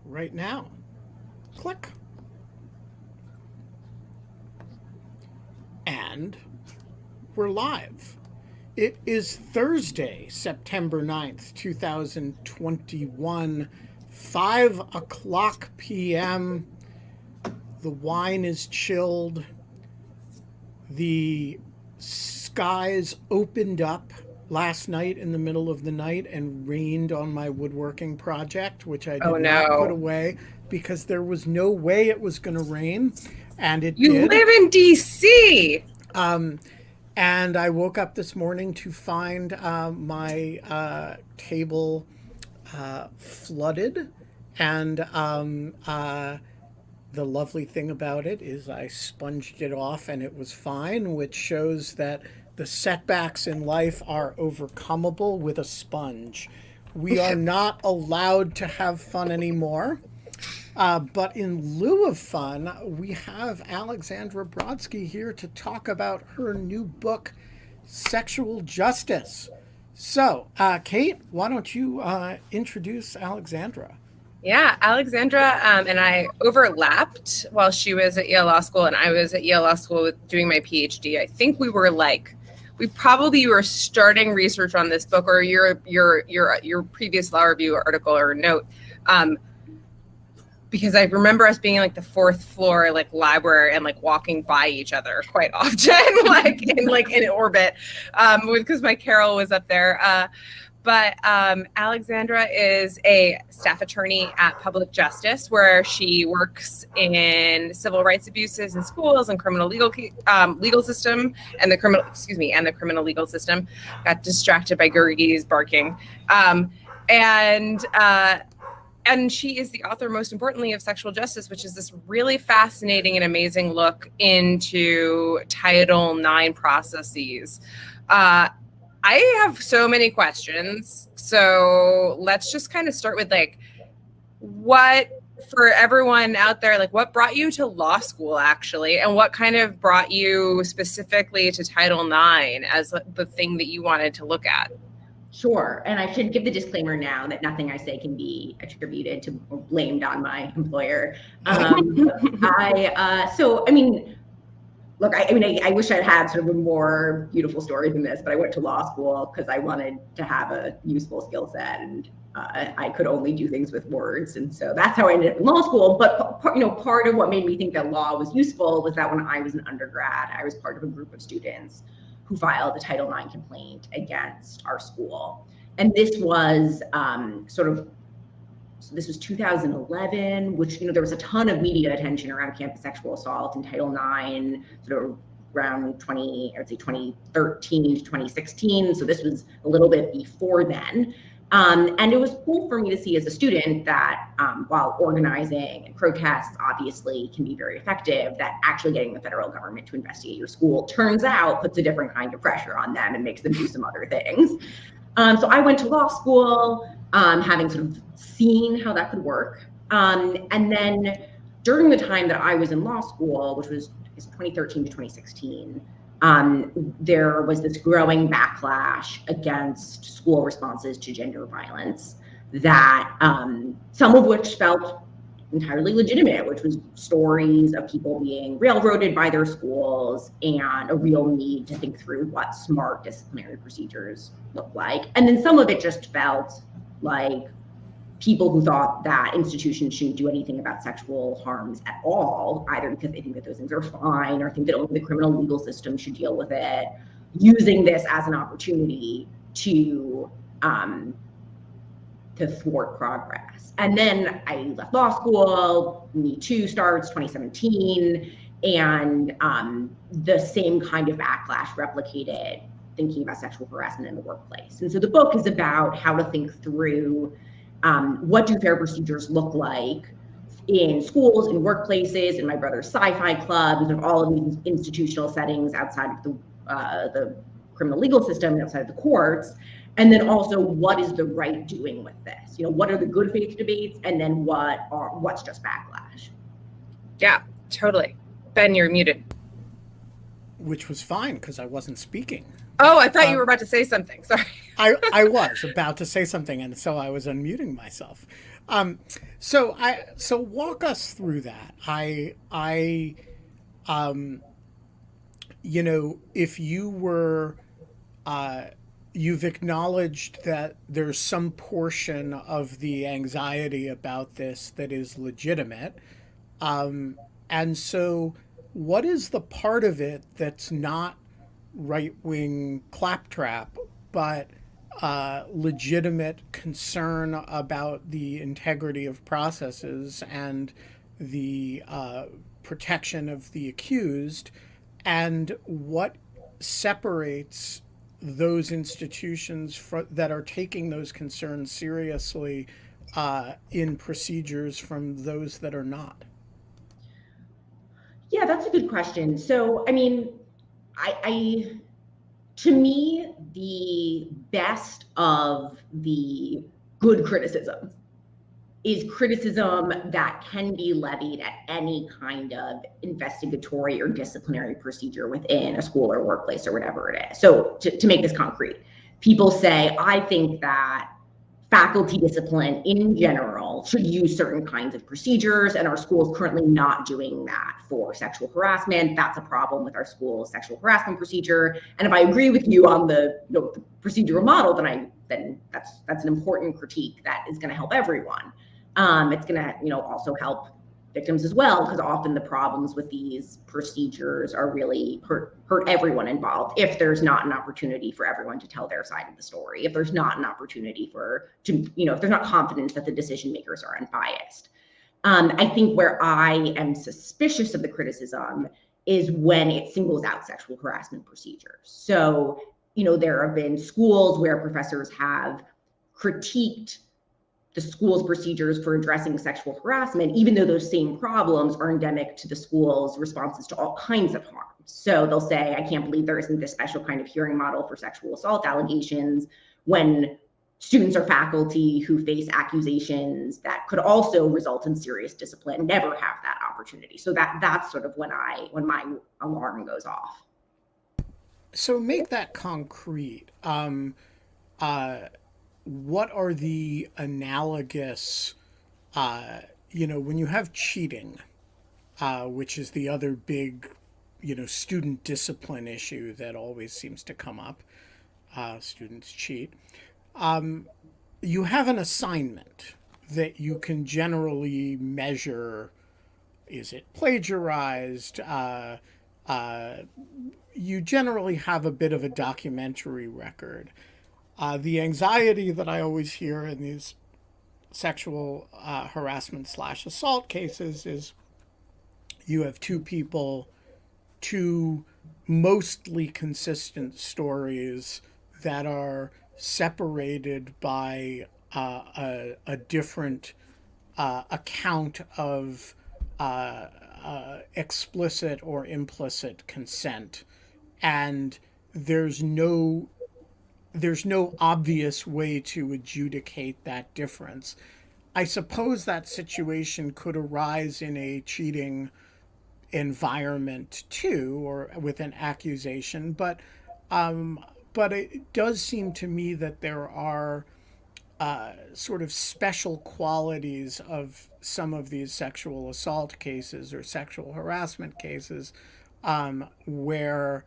right now. Click. And we're live. It is Thursday, September 9th, 2021, 5 o'clock p.m. The wine is chilled. The skies opened up last night in the middle of the night and rained on my woodworking project, which I did not put away because there was no way it was going to rain, and it did. You live in D.C. And I woke up this morning to find my table flooded, and the lovely thing about it is I sponged it off and it was fine, which shows that the setbacks in life are overcomable with a sponge. We are not allowed to have fun anymore. But in lieu of fun, we have Alexandra Brodsky here to talk about her new book, Sexual Justice. So, Kate, why don't you introduce Alexandra? Yeah, Alexandra and I overlapped while she was at Yale Law School and I was at Yale Law School doing my PhD. I think we probably were starting research on this book, or your previous law review article or note. Because I remember us being in the fourth floor library and walking by each other quite often, in orbit, because my Carol was up there. But Alexandra is a staff attorney at Public Justice, where she works in civil rights abuses in schools and criminal legal system and the criminal legal system. Got distracted by Gurgi's barking, and she is the author, most importantly, of Sexual Justice, which is this really fascinating and amazing look into Title IX processes. I have so many questions. So let's just kind of start with what, for everyone out there, what brought you to law school actually, and what kind of brought you specifically to Title IX as the thing that you wanted to look at? Sure. And I should give the disclaimer now that nothing I say can be attributed to or blamed on my employer. Look, I wish I'd had sort of a more beautiful story than this, but I went to law school because I wanted to have a useful skill set, and I could only do things with words. And so that's how I ended up in law school. But part of what made me think that law was useful was that when I was an undergrad, I was part of a group of students who filed a Title IX complaint against our school. And this was this was 2011, which, there was a ton of media attention around campus sexual assault and Title IX, sort of around 2013 to 2016. So this was a little bit before then. And it was cool for me to see as a student that while organizing and protests obviously can be very effective, that actually getting the federal government to investigate your school turns out puts a different kind of pressure on them and makes them do some other things. So I went to law school, having sort of seen how that could work. And then during the time that I was in law school, which was 2013 to 2016, there was this growing backlash against school responses to gender violence that some of which felt entirely legitimate, which was stories of people being railroaded by their schools and a real need to think through what smart disciplinary procedures look like. And then some of it just felt like people who thought that institutions shouldn't do anything about sexual harms at all, either because they think that those things are fine or think that only the criminal legal system should deal with it, using this as an opportunity to thwart progress. And then I left law school, Me Too starts 2017, and the same kind of backlash replicated thinking about sexual harassment in the workplace. And so the book is about how to think through what do fair procedures look like in schools, in workplaces, in my brother's sci-fi clubs, and all of these institutional settings outside of the criminal legal system and outside of the courts. And then also, what is the right doing with this? What are the good faith debates, and then what's just backlash? Yeah, totally. Ben, you're muted. Which was fine because I wasn't speaking. Oh, I thought you were about to say something. Sorry. I was about to say something, and so I was unmuting myself. So walk us through that. If you were, you've acknowledged that there's some portion of the anxiety about this that is legitimate. And so, what is the part of it that's not right wing claptrap, but legitimate concern about the integrity of processes and the protection of the accused? And what separates those institutions that are taking those concerns seriously in procedures from those that are not? Yeah, that's a good question. So, I mean, I to me, the best of the good criticism is criticism that can be levied at any kind of investigatory or disciplinary procedure within a school or workplace or whatever it is. So to make this concrete, people say, I think that faculty discipline in general should use certain kinds of procedures, and our school is currently not doing that for sexual harassment. That's a problem with our school's sexual harassment procedure. And if I agree with you on the procedural model, then that's an important critique that is going to help everyone. It's going to also help victims as well, because often the problems with these procedures are really hurt everyone involved if there's not an opportunity for everyone to tell their side of the story, if there's not an opportunity if there's not confidence that the decision makers are unbiased. I think where I am suspicious of the criticism is when it singles out sexual harassment procedures. So, there have been schools where professors have critiqued the school's procedures for addressing sexual harassment, even though those same problems are endemic to the school's responses to all kinds of harm. So they'll say, I can't believe there isn't this special kind of hearing model for sexual assault allegations, when students or faculty who face accusations that could also result in serious discipline never have that opportunity. So that's sort of when my alarm goes off. So make that concrete. What are the analogous, when you have cheating, which is the other big, student discipline issue that always seems to come up, students cheat. You have an assignment that you can generally measure. Is it plagiarized? You generally have a bit of a documentary record. The anxiety that I always hear in these sexual harassment / assault cases is you have two people, two mostly consistent stories that are separated by a different account of explicit or implicit consent. And there's no obvious way to adjudicate that difference. I suppose that situation could arise in a cheating environment too, or with an accusation, but it does seem to me that there are sort of special qualities of some of these sexual assault cases or sexual harassment cases where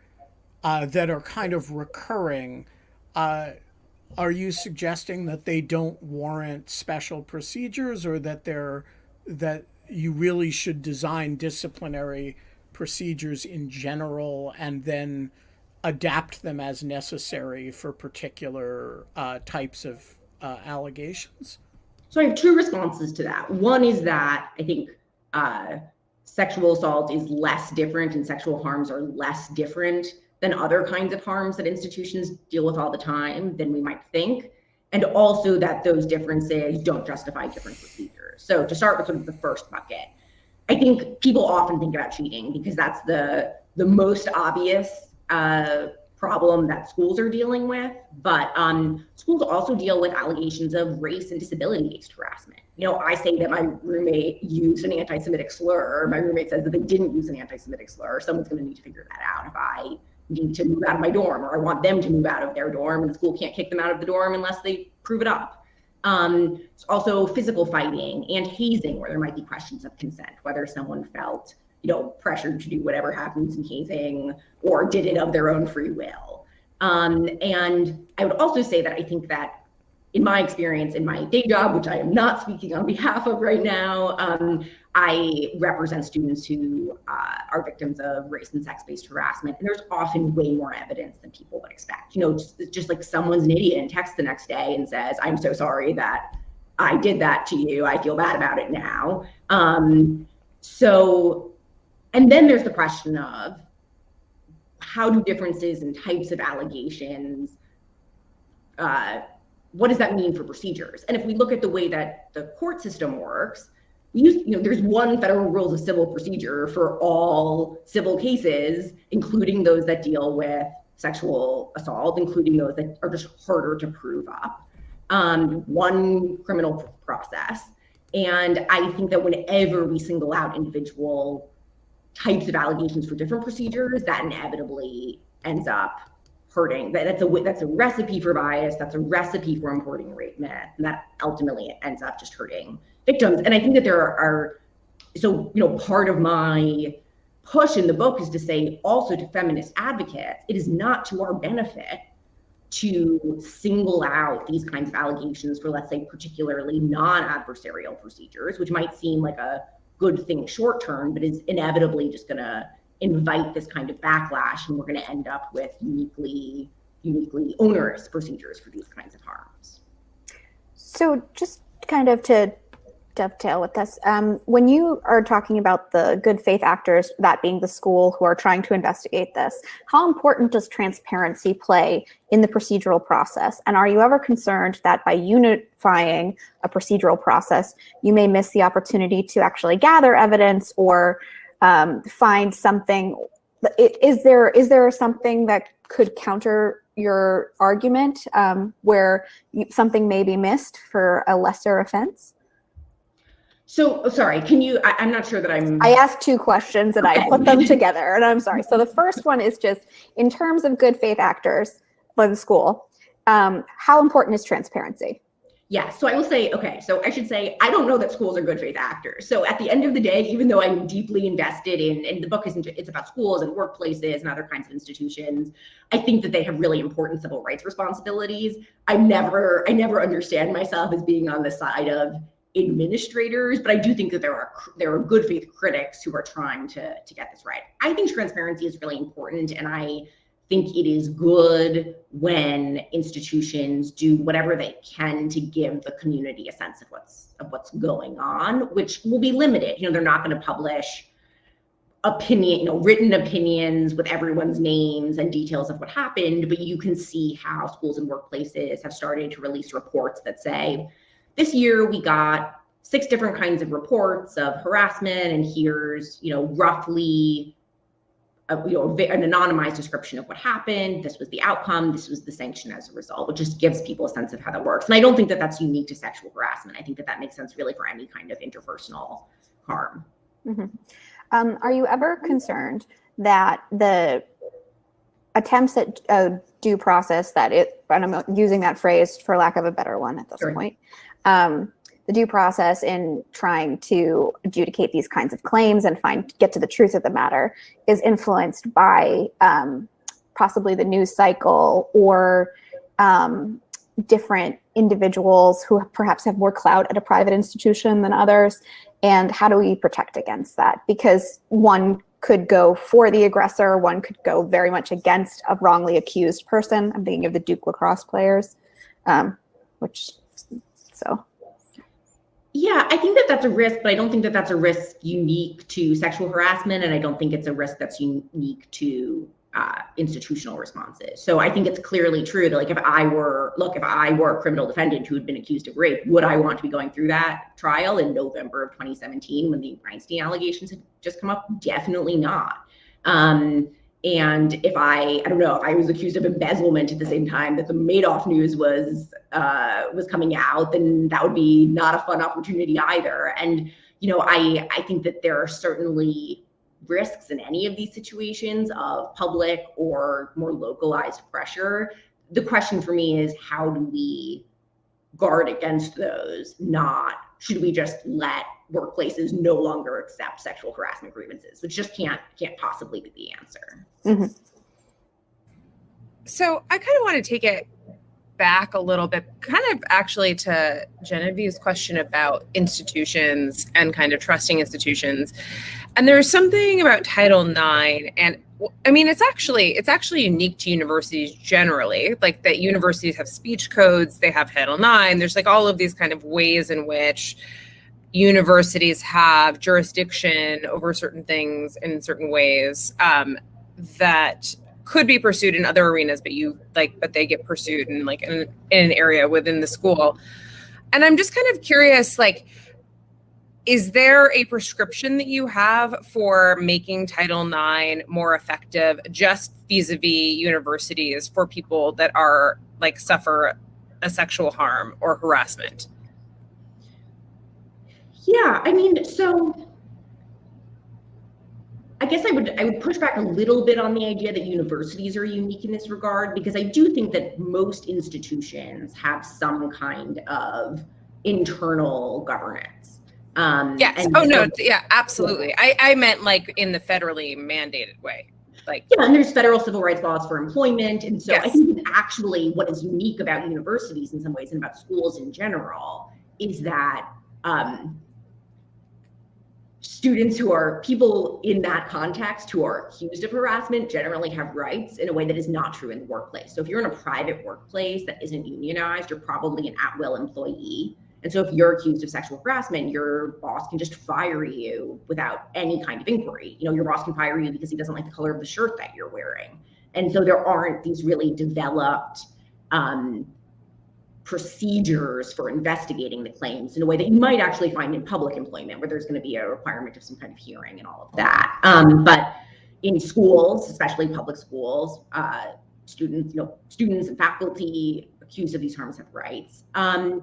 that are kind of recurring. Are you suggesting that they don't warrant special procedures, or that you really should design disciplinary procedures in general and then adapt them as necessary for particular types of allegations? So I have two responses to that. One is that I think sexual assault is less different and sexual harms are less different than other kinds of harms that institutions deal with all the time than we might think. And also that those differences don't justify different procedures. So to start with sort of the first bucket, I think people often think about cheating because that's the most obvious problem that schools are dealing with. But schools also deal with allegations of race and disability-based harassment. I say that my roommate used an anti-Semitic slur. My roommate says that they didn't use an anti-Semitic slur. Someone's going to need to figure that out. If I need to move out of my dorm, or I want them to move out of their dorm, and the school can't kick them out of the dorm unless they prove it up. Also physical fighting and hazing, where there might be questions of consent, whether someone felt, pressured to do whatever happens in hazing or did it of their own free will. And I would also say that I think that in my experience, in my day job, which I am not speaking on behalf of right now, I represent students who are victims of race and sex-based harassment, and there's often way more evidence than people would expect. Just like someone's an idiot and texts the next day and says, "I'm so sorry that I did that to you. I feel bad about it now." And then there's the question of how do differences in types of allegations, what does that mean for procedures? And if we look at the way that the court system works, there's one federal rules of civil procedure for all civil cases, including those that deal with sexual assault, including those that are just harder to prove up. One criminal process. And I think that whenever we single out individual types of allegations for different procedures, that inevitably ends up hurting. That's a recipe for bias. That's a recipe for importing rape myth, and that ultimately ends up just hurting victims. And I think that there are part of my push in the book is to say also to feminist advocates, it is not to our benefit to single out these kinds of allegations for, let's say, particularly non-adversarial procedures, which might seem like a good thing short term, but is inevitably just going to invite this kind of backlash, and we're going to end up with uniquely onerous procedures for these kinds of harms. So just kind of to dovetail with this, when you are talking about the good faith actors, that being the school who are trying to investigate this, how important does transparency play in the procedural process? And are you ever concerned that by unifying a procedural process, you may miss the opportunity to actually gather evidence or find something? Is there something that could counter your argument where something may be missed for a lesser offense? So sorry, I'm not sure that I asked two questions and I put them together, and I'm sorry. So the first one is just in terms of good faith actors for the school, how important is transparency? Yeah, so I will say, so I should say, I don't know that schools are good faith actors. So at the end of the day, even though I'm deeply invested in the book it's about schools and workplaces and other kinds of institutions, I think that they have really important civil rights responsibilities. I never understand myself as being on the side of administrators, but I do think that there are good faith critics who are trying to get this right. I think transparency is really important, and I think it is good when institutions do whatever they can to give the community a sense of what's going on, which will be limited. They're not going to publish written opinions with everyone's names and details of what happened, but you can see how schools and workplaces have started to release reports that say, this year we got 6 different kinds of reports of harassment, and here's roughly an anonymized description of what happened. This was the outcome. This was the sanction as a result, which just gives people a sense of how that works. And I don't think that that's unique to sexual harassment. I think that makes sense really for any kind of interpersonal harm. Mm-hmm. Are you ever concerned that the attempts at due process and I'm using that phrase for lack of a better one at this point, the due process in trying to adjudicate these kinds of claims and get to the truth of the matter is influenced by possibly the news cycle or different individuals who perhaps have more clout at a private institution than others? And how do we protect against that? Because one could go for the aggressor, one could go very much against a wrongly accused person. I'm thinking of the Duke lacrosse players, Yeah, I think that that's a risk, but I don't think that that's a risk unique to sexual harassment, and I don't think it's a risk that's unique to institutional responses. So I think it's clearly true that if I were a criminal defendant who had been accused of rape, would I want to be going through that trial in November of 2017 when the Weinstein allegations had just come up? Definitely not. And if I was accused of embezzlement at the same time that the Madoff news was coming out, then that would be not a fun opportunity either. And I think that there are certainly risks in any of these situations of public or more localized pressure. The question for me is, how do we guard against those, not should we just let workplaces no longer accept sexual harassment grievances, which just can't possibly be the answer. Mm-hmm. So I kind of want to take it back a little bit, kind of actually to Genevieve's question about institutions and kind of trusting institutions. And there's something about Title IX, and I mean, it's actually unique to universities generally, like that universities have speech codes, they have Title IX, there's like all of these kind of ways in which universities have jurisdiction over certain things in certain ways that could be pursued in other arenas, but they get pursued in in an area within the school. And I'm just kind of curious, like, is there a prescription that you have for making Title IX more effective, just vis-a-vis universities, for people that are like suffer a sexual harm or harassment? Yeah, I mean, so I guess I would push back a little bit on the idea that universities are unique in this regard, because I do think that most institutions have some kind of internal governance. Yes. Yeah, absolutely. I meant like in the federally mandated way. Like, yeah, and there's federal civil rights laws for employment. And so yes. I think that actually what is unique about universities in some ways and about schools in general is that students who are people in that context who are accused of harassment generally have rights in a way that is not true in the workplace. So if you're in a private workplace that isn't unionized, you're probably an at-will employee. And so if you're accused of sexual harassment, your boss can just fire you without any kind of inquiry. You know, your boss can fire you because he doesn't like the color of the shirt that you're wearing. And so there aren't these really developed procedures for investigating the claims in a way that you might actually find in public employment, where there's going to be a requirement of some kind of hearing and all of that. But in schools, especially public schools, students and faculty accused of these harms have rights. I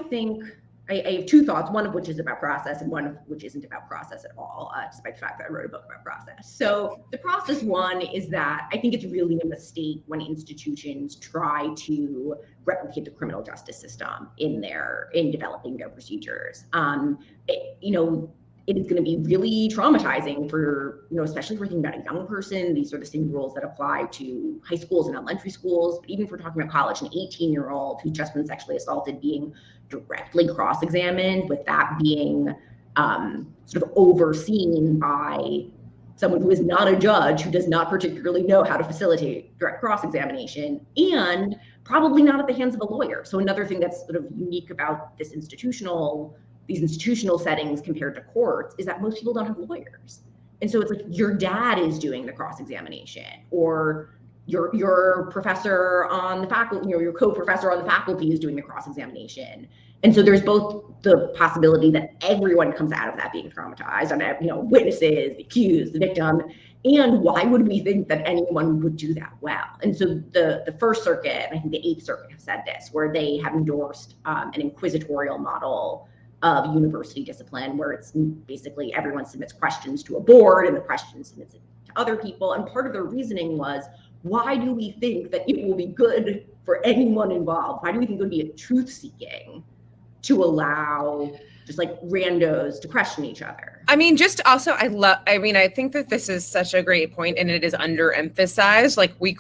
think I have two thoughts, one of which is about process and one of which isn't about process at all, despite the fact that I wrote a book about process. So the process one is that I think it's really a mistake when institutions try to replicate the criminal justice system in developing their procedures. It is going to be really traumatizing for, especially if we're thinking about a young person. These are the same rules that apply to high schools and elementary schools. But even if we're talking about college, an 18-year-old who's just been sexually assaulted being directly cross-examined, with that being sort of overseen by someone who is not a judge, who does not particularly know how to facilitate direct cross-examination, and probably not at the hands of a lawyer. So another thing that's sort of unique about these institutional settings compared to courts is that most people don't have lawyers. And so it's like your dad is doing the cross-examination, or your professor on the faculty, your co-professor on the faculty is doing the cross-examination. And so there's both the possibility that everyone comes out of that being traumatized, and witnesses, the accused, the victim, and why would we think that anyone would do that well? And so the First Circuit, and I think the Eighth Circuit have said this, where they have endorsed an inquisitorial model of university discipline, where it's basically everyone submits questions to a board and the question submits it to other people. And part of their reasoning was, why do we think that it will be good for anyone involved? Why do we think it would be a truth seeking to allow just like randos to question each other? I mean, just also, I think that this is such a great point, and it is underemphasized. Like, we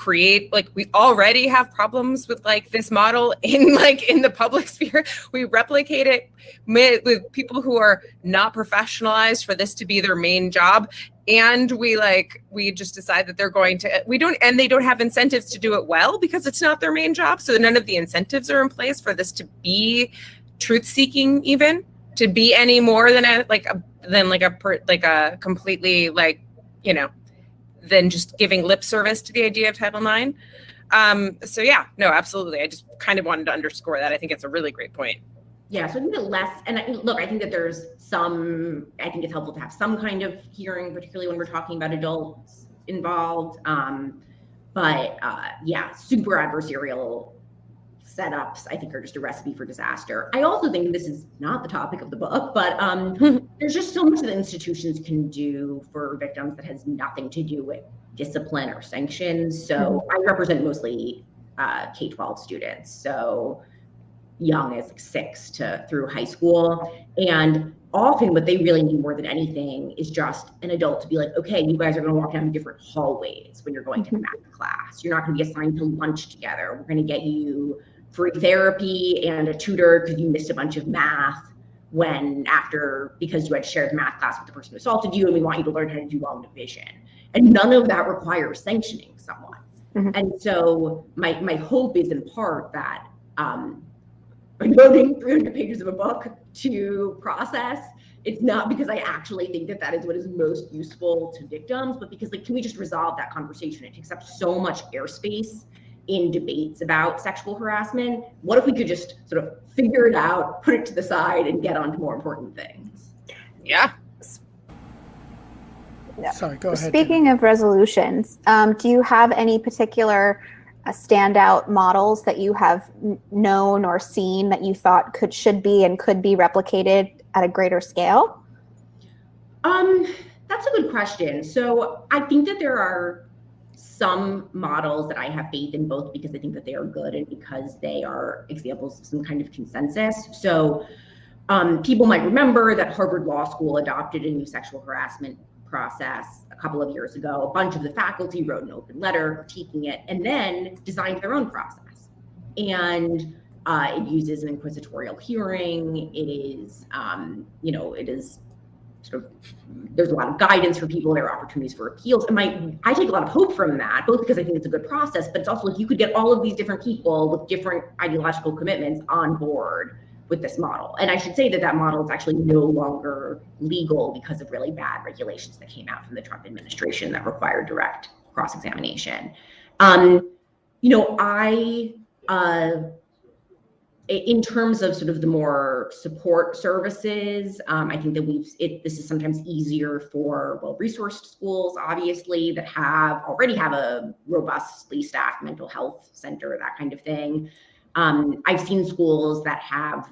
already have problems with like this model in the public sphere. We replicate it with people who are not professionalized for this to be their main job. And we just decide that they don't have incentives to do it well because it's not their main job. So none of the incentives are in place for this to be truth seeking, even to be any more than a completely than just giving lip service to the idea of Title IX. So yeah, no, absolutely. I just kind of wanted to underscore that. I think it's a really great point. Yeah, so I think I think that I think it's helpful to have some kind of hearing, particularly when we're talking about adults involved. But super adversarial setups, I think, are just a recipe for disaster. I also think this is not the topic of the book, but there's just so much that institutions can do for victims that has nothing to do with discipline or sanctions. So I represent mostly K-12 students. So young as like 6 to through high school. And often what they really need more than anything is just an adult to be like, okay, you guys are going to walk down different hallways when you're going to the math class. You're not going to be assigned to lunch together. We're going to get you free therapy and a tutor because you missed a bunch of math because you had shared math class with the person who assaulted you, and we want you to learn how to do long division. And none of that requires sanctioning someone. Mm-hmm. And so my hope is in part that by devoting 300 pages of a book to process, it's not because I actually think that is what is most useful to victims, but because can we just resolve that conversation? It takes up so much airspace in debates about sexual harassment. What if we could just sort of figure it out, put it to the side, and get on to more important things? Yeah. Sorry, go ahead. Speaking of resolutions, do you have any particular standout models that you have known or seen that you thought should be and could be replicated at a greater scale? That's a good question. So I think that there are some models that I have faith in, both because I think that they are good and because they are examples of some kind of consensus. So people might remember that Harvard Law School adopted a new sexual harassment process a couple of years ago. A bunch of the faculty wrote an open letter critiquing it and then designed their own process. And it uses an inquisitorial hearing. It is, it is sort of, there's a lot of guidance for people. There are opportunities for appeals. And I take a lot of hope from that, both because I think it's a good process, but it's also like you could get all of these different people with different ideological commitments on board with this model. And I should say that model is actually no longer legal because of really bad regulations that came out from the Trump administration that required direct cross-examination. In terms of sort of the more support services, I think that this is sometimes easier for well-resourced schools, obviously, that already have a robustly staffed mental health center, that kind of thing. I've seen schools that have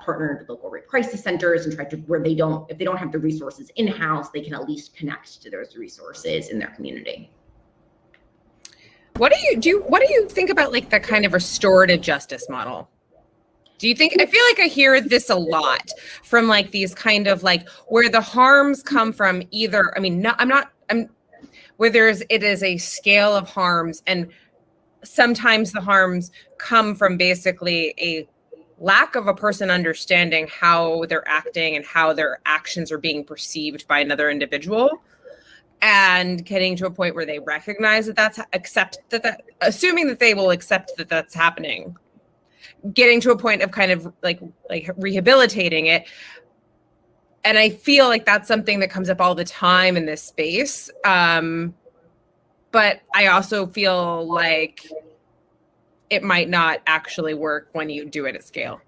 partnered with local rape crisis centers and tried to, if they don't have the resources in-house, they can at least connect to those resources in their community. What do you think about the kind of restorative justice model? Do you think, I feel like I hear this a lot from these kind of where the harms come from either, where it is a scale of harms, and sometimes the harms come from basically a lack of a person understanding how they're acting and how their actions are being perceived by another individual, and getting to a point where they recognize assuming that they will accept that that's happening, getting to a point of kind of like rehabilitating it. And I feel like that's something that comes up all the time in this space. But I also feel like it might not actually work when you do it at scale.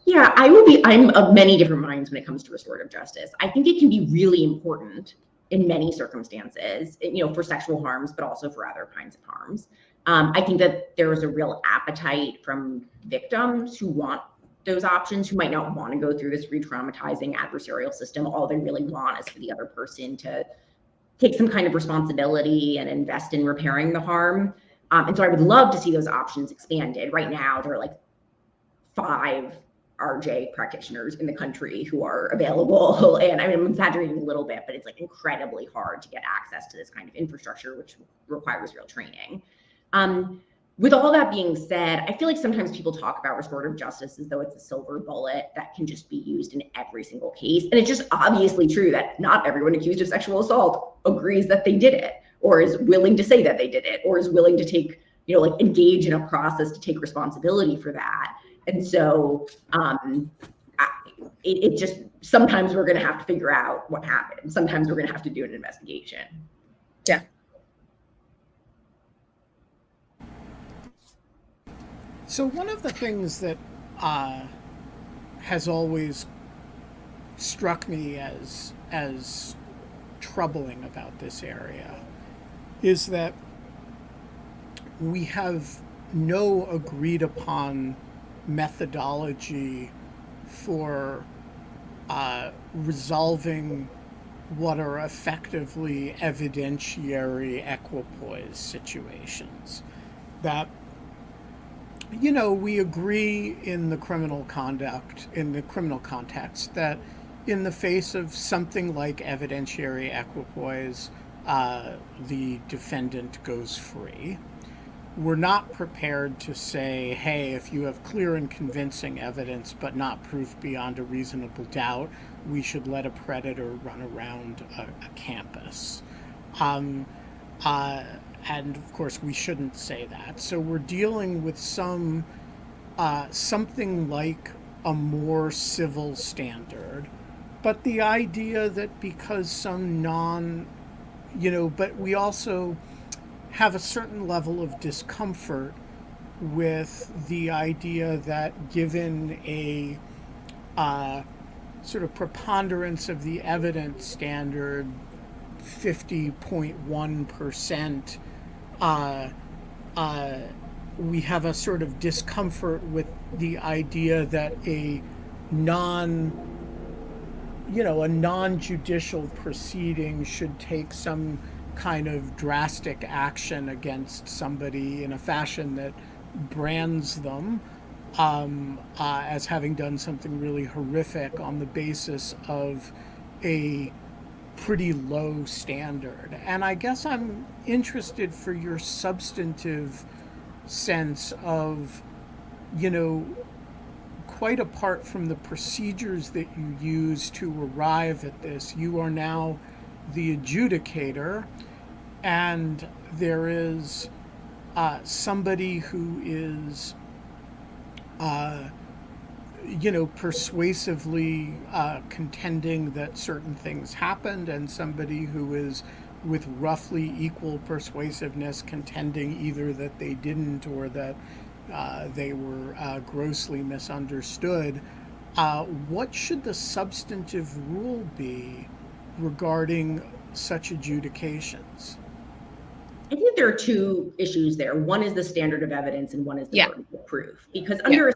Yeah, I'm of many different minds when it comes to restorative justice. I think it can be really important in many circumstances, for sexual harms, but also for other kinds of harms. I think that there is a real appetite from victims who want those options, who might not want to go through this re-traumatizing adversarial system. All they really want is for the other person to take some kind of responsibility and invest in repairing the harm. And so I would love to see those options expanded. Right now, there are 5 RJ practitioners in the country who are available. And I'm exaggerating a little bit, but it's incredibly hard to get access to this kind of infrastructure, which requires real training. With all that being said, I feel like sometimes people talk about restorative justice as though it's a silver bullet that can just be used in every single case. And it's just obviously true that not everyone accused of sexual assault agrees that they did it, or is willing to say that they did it, or is willing to take, engage in a process to take responsibility for that. And so it just, sometimes we're going to have to figure out what happened. Sometimes we're going to have to do an investigation. Yeah. So one of the things that has always struck me as troubling about this area is that we have no agreed upon methodology for resolving what are effectively evidentiary equipoise situations. That we agree in the criminal context, that in the face of something like evidentiary equipoise, the defendant goes free. We're not prepared to say, hey, if you have clear and convincing evidence but not proof beyond a reasonable doubt, we should let a predator run around a campus. And of course, we shouldn't say that. So we're dealing with something like a more civil standard. But the idea that because but we also have a certain level of discomfort with the idea that given a sort of preponderance of the evidence standard, 50.1%, we have a sort of discomfort with the idea that a non-judicial proceeding should take some kind of drastic action against somebody in a fashion that brands them as having done something really horrific on the basis of a pretty low standard. And I guess I'm interested for your substantive sense of, quite apart from the procedures that you use to arrive at this, you are now the adjudicator, and there is somebody who is persuasively contending that certain things happened, and somebody who is with roughly equal persuasiveness contending either that they didn't or that they were grossly misunderstood. What should the substantive rule be regarding such adjudications? I think there are two issues there. One is the standard of evidence, and one is the burden of proof. Because under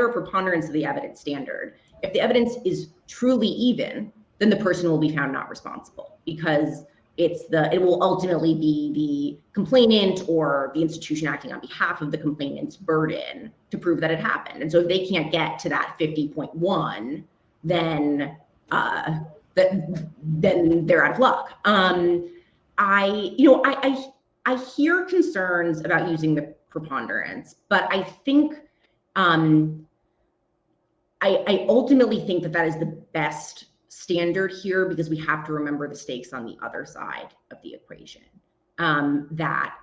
a preponderance of the evidence standard, if the evidence is truly even, then the person will be found not responsible, because it will ultimately be the complainant or the institution acting on behalf of the complainant's burden to prove that it happened. And so if they can't get to that 50.1, then they're out of luck. I hear concerns about using the preponderance, but I think I ultimately think that is the best standard here, because we have to remember the stakes on the other side of the equation. That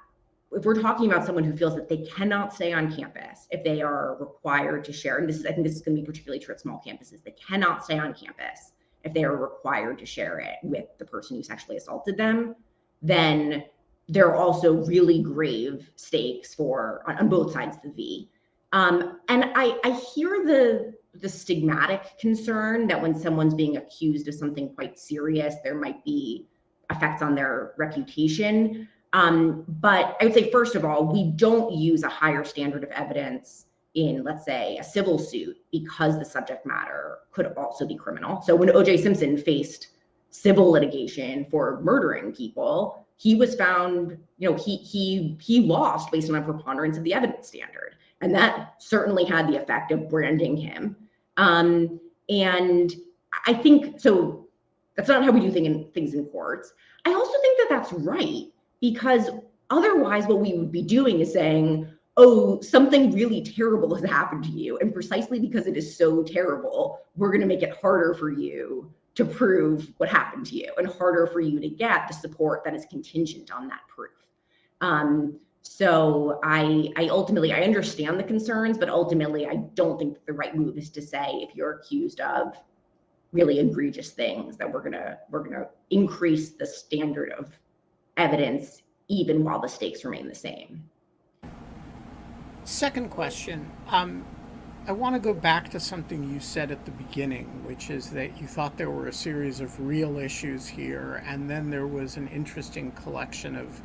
if we're talking about someone who feels that they cannot stay on campus if they are required to share, and I think this is going to be particularly true at small campuses, they cannot stay on campus if they are required to share it with the person who sexually assaulted them, then there are also really grave stakes on both sides of the V. And I hear the stigmatic concern that when someone's being accused of something quite serious, there might be effects on their reputation. But I would say, first of all, we don't use a higher standard of evidence in, let's say, a civil suit, because the subject matter could also be criminal. So when O.J. Simpson faced civil litigation for murdering people, he was found, he lost based on a preponderance of the evidence standard. And that certainly had the effect of branding him. And I think, so that's not how we do things in courts. I also think that that's right, because otherwise what we would be doing is saying, oh, something really terrible has happened to you. And precisely because it is so terrible, we're going to make it harder for you to prove what happened to you, and harder for you to get the support that is contingent on that proof. So I ultimately, I understand the concerns, but ultimately I don't think that the right move is to say, if you're accused of really egregious things, that we're gonna increase the standard of evidence even while the stakes remain the same. Second question. I want to go back to something you said at the beginning, which is that you thought there were a series of real issues here, and then there was an interesting collection of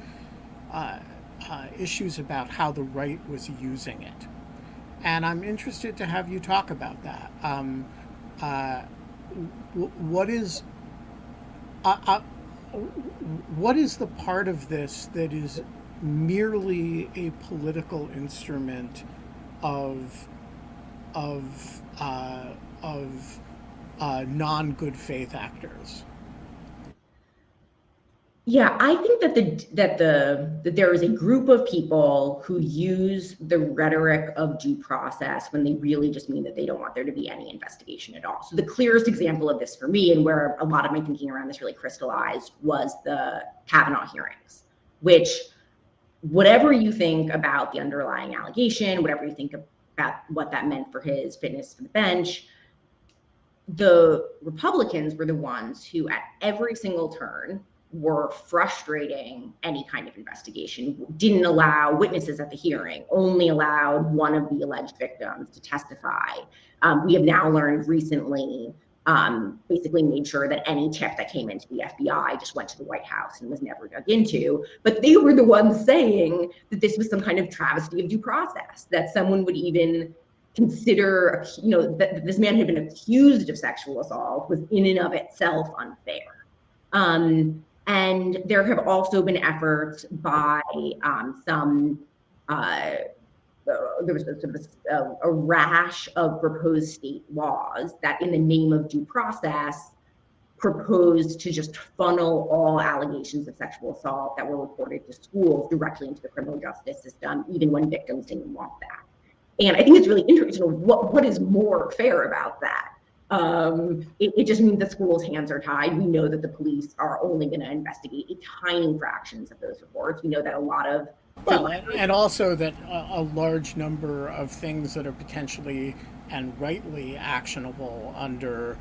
issues about how the right was using it. And I'm interested to have you talk about that. What is the part of this that is merely a political instrument of non-good faith actors? Yeah, I think that there is a group of people who use the rhetoric of due process when they really just mean that they don't want there to be any investigation at all. So the clearest example of this for me, and where a lot of my thinking around this really crystallized, was the Kavanaugh hearings, which, whatever you think about the underlying allegation, whatever you think about what that meant for his fitness for the bench, the Republicans were the ones who at every single turn were frustrating any kind of investigation, didn't allow witnesses at the hearing, only allowed one of the alleged victims to testify. We have now learned recently, basically made sure that any tip that came into the FBI just went to the White House and was never dug into. But they were the ones saying that this was some kind of travesty of due process, that someone would even consider, that this man had been accused of sexual assault was in and of itself unfair. And there have also been efforts by some, there was a rash of proposed state laws that, in the name of due process, proposed to just funnel all allegations of sexual assault that were reported to schools directly into the criminal justice system, even when victims didn't want that. And I think it's really interesting. What is more fair about that? It just means that schools' hands are tied. We know that the police are only going to investigate a tiny fractions of those reports. We know that a lot of and also that a large number of things that are potentially and rightly actionable under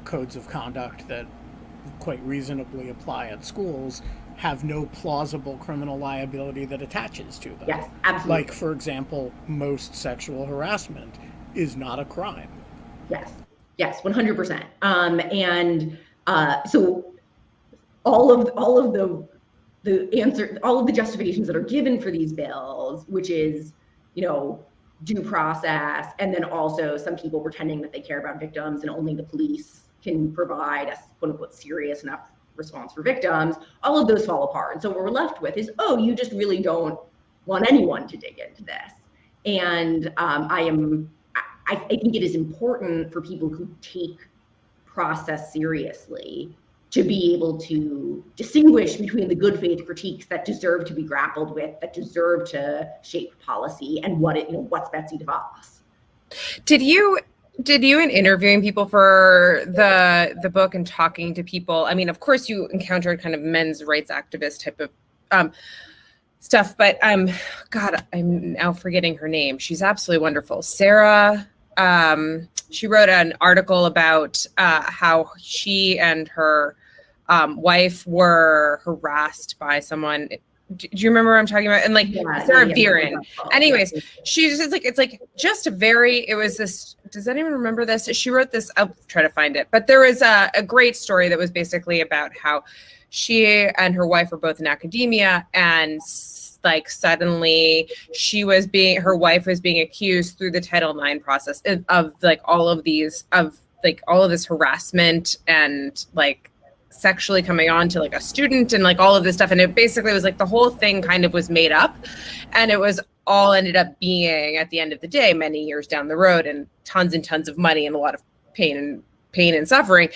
codes of conduct that quite reasonably apply at schools have no plausible criminal liability that attaches to them. Yes, absolutely. Like, for example, most sexual harassment is not a crime. Yes, 100%. So all of the answer, all of the justifications that are given for these bills, which is, due process, and then also some people pretending that they care about victims and only the police can provide a quote unquote serious enough response for victims, all of those fall apart. And so what we're left with is, you just really don't want anyone to dig into this. And I think it is important for people who take process seriously to be able to distinguish between the good faith critiques that deserve to be grappled with, that deserve to shape policy, and what's Betsy DeVos. Did you in interviewing people for the book and talking to people, I mean, of course you encountered kind of men's rights activist type of stuff, but God, I'm now forgetting her name. She's absolutely wonderful. Sarah, she wrote an article about how she and her wife were harassed by someone. Do you remember what I'm talking about? And Sarah Viren. Anyways, she just it was this, does anyone remember this? She wrote this, I'll try to find it, but there was a great story that was basically about how she and her wife were both in academia, and suddenly her wife was being accused through the Title IX process of all of this harassment and sexually coming on to a student and all of this stuff. And it basically was the whole thing kind of was made up, and it was all ended up being, at the end of the day, many years down the road and tons of money and a lot of pain and suffering.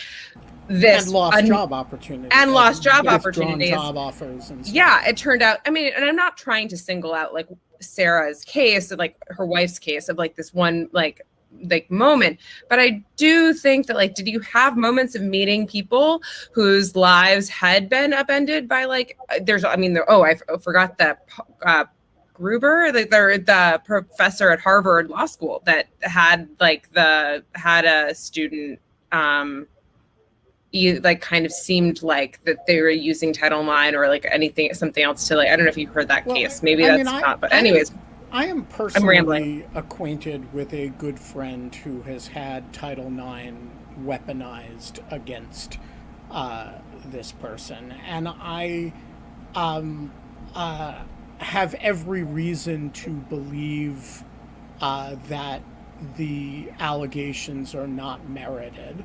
And lost job opportunities. And lost job opportunities. Job offers and stuff. Yeah, it turned out, and I'm not trying to single out Sarah's case, her wife's case of this one moment, but I do think that did you have moments of meeting people whose lives had been upended by I forgot that Gruber, the professor at Harvard Law School that had had a student kind of seemed like that they were using Title IX or something else to I don't know if you heard that case. Maybe not. But anyways, I am personally acquainted with a good friend who has had Title IX weaponized against this person, and I have every reason to believe that the allegations are not merited.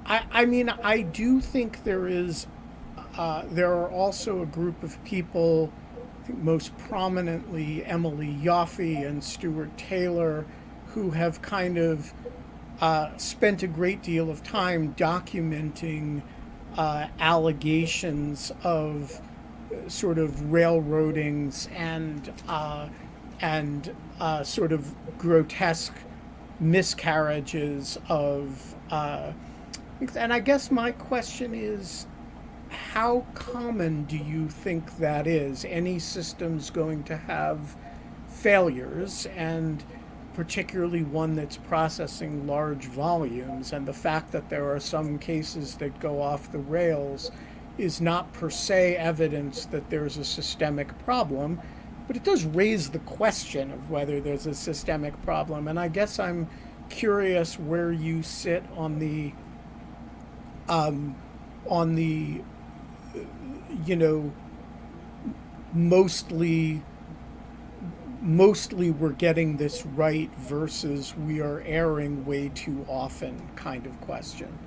I do think there are also a group of people I think most prominently Emily Yoffe and Stuart Taylor, who have kind of spent a great deal of time documenting allegations of sort of railroadings and sort of grotesque miscarriages of. And I guess my question is, how common do you think that is? Any system's going to have failures, and particularly one that's processing large volumes. And the fact that there are some cases that go off the rails is not per se evidence that there's a systemic problem, but it does raise the question of whether there's a systemic problem. And I guess I'm curious where you sit on the you know, mostly we're getting this right versus we are erring way too often kind of question.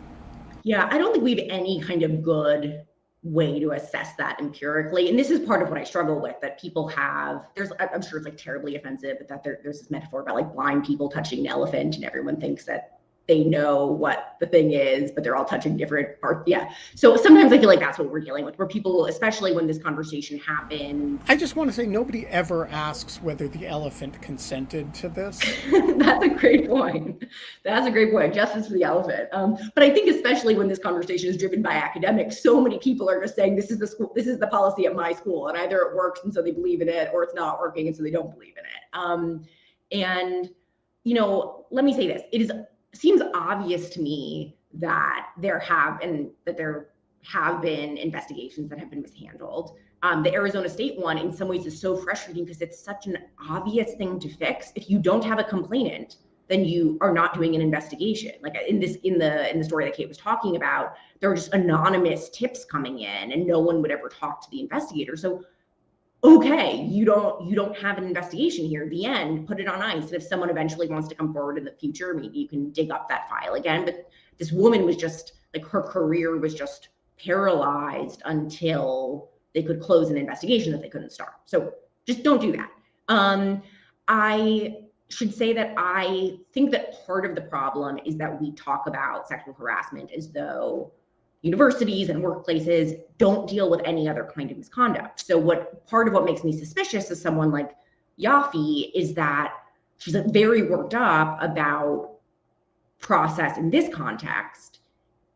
Yeah, I don't think we have any kind of good way to assess that empirically. And this is part of what I struggle with, that people have, I'm sure it's like terribly offensive, but that there's this metaphor about like blind people touching an elephant and everyone thinks that they know what the thing is, but they're all touching different parts. Yeah. So sometimes I feel like that's what we're dealing with, where people, especially when this conversation happens. I just want to say nobody ever asks whether the elephant consented to this. That's a great point. That's a great point. Justice for the elephant. But I think especially when this conversation is driven by academics, so many people are just saying, this is the school, this is the policy at my school, and either it works and so they believe in it, or it's not working and so they don't believe in it. And you know, let me say this: seems obvious to me that there have been investigations that have been mishandled. The Arizona State one, in some ways, is so frustrating because it's such an obvious thing to fix. If you don't have a complainant, then you are not doing an investigation. Like in the story that Kate was talking about, there were just anonymous tips coming in, and no one would ever talk to the investigator. So, okay, you don't have an investigation here. The end, put it on ice. And if someone eventually wants to come forward in the future, maybe you can dig up that file again. But this woman was just like, her career was just paralyzed until they could close an investigation that they couldn't start. So just don't do that. I should say that I think that part of the problem is that we talk about sexual harassment as though universities and workplaces don't deal with any other kind of misconduct. So part of what makes me suspicious as someone like Yoffe is that she's very worked up about process in this context,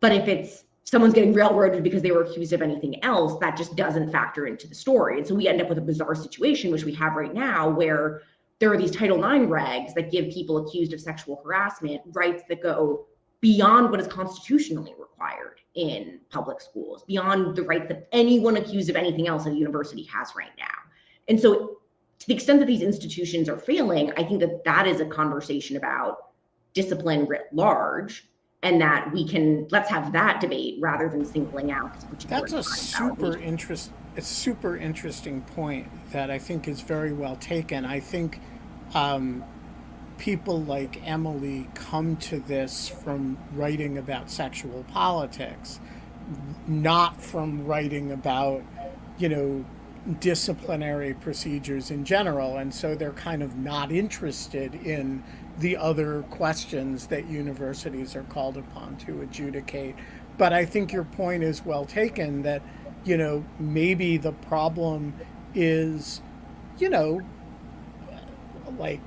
but if it's someone's getting railroaded because they were accused of anything else, that just doesn't factor into the story. And so we end up with a bizarre situation, which we have right now, where there are these Title IX regs that give people accused of sexual harassment rights that go beyond what is constitutionally required in public schools, beyond the rights that anyone accused of anything else at a university has right now. And so to the extent that these institutions are failing, I think that that is a conversation about discipline writ large, and that let's have that debate rather than singling out this particular. That's a super interesting point that I think is very well taken. I think people like Emily come to this from writing about sexual politics, not from writing about, disciplinary procedures in general. And so they're kind of not interested in the other questions that universities are called upon to adjudicate. But I think your point is well taken that, maybe the problem is, like,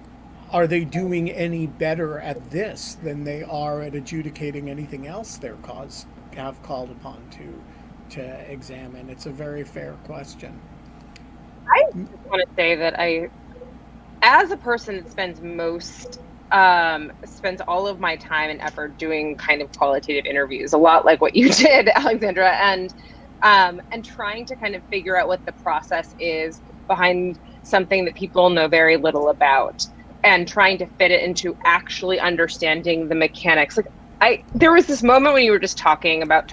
are they doing any better at this than they are at adjudicating anything else they're have called upon to examine? It's a very fair question. I just want to say that as a person that spends all of my time and effort doing kind of qualitative interviews, a lot like what you did, Alexandra, and trying to kind of figure out what the process is behind something that people know very little about, and trying to fit it into actually understanding the mechanics. Like there was this moment when you were just talking about